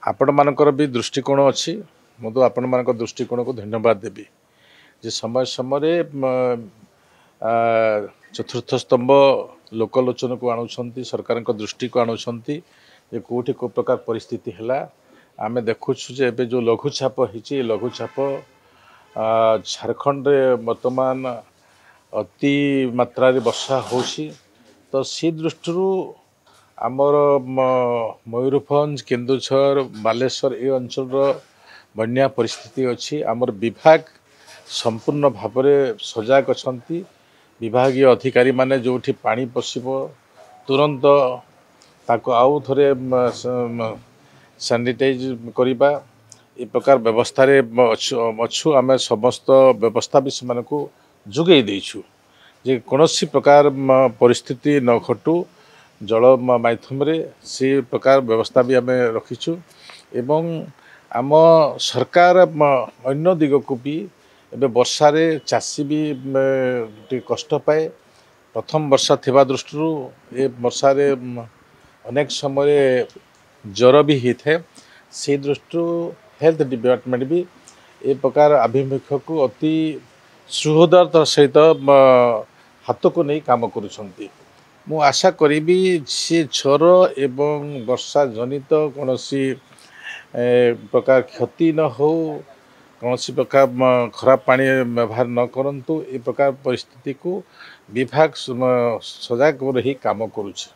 आपण मानकर भी दृष्टिकोण अच्छी मुझे आपण मान दृष्टिकोण को धन्यवाद देवी जे समय समय चतुर्थ स्तंभ लोकलोचन को आणुंट सरकार दृष्टि को आणुंट जे कौटी को प्रकार परिस्थिति है आम देखुछु जे एबे जो लघुचाप होती लघुचाप झारखंड वर्तमान अति मात्रा वर्षा होची तो सी दृष्टि आमर मयूरभंज केन्दुझर बालेश्वर ये अंचल बन्या परिस्थिति अच्छी आमर विभाग संपूर्ण भाव में सजग अच्छा विभागीय अधिकारी माने जो पानी पशिब तुरंत ताको आउ थे सैनिटाइज करवा ये प्रकार व्यवस्था अच्छु आम समस्त व्यवस्था भी से जोगे देछु जे कौन प्रकार परिस्थिति न घटू जल माध्यम से प्रकार व्यवस्था भी आम रखीचु एवं आम सरकार अन्य दिग को भी एबे वर्षारे चाषी भी कष्ट पाए प्रथम वर्षा थिबा दृष्टि ये वर्षारे अनेक समय ज्वर भी होता है से दृष्टि हेल्थ डिपार्टमेंट भी ए प्रकार आभिमुख्य को अति सुहृदर सहित हाथ को नहीं काम करुछंती मु आशा करी सी ज्वर एवं वर्षा जनित कौन प्रकार क्षति न हो कौन प्रकार खराब पानी व्यवहार न करंतु ए प्रकार परिस्थिति को विभाग सजग रही काम करुछ।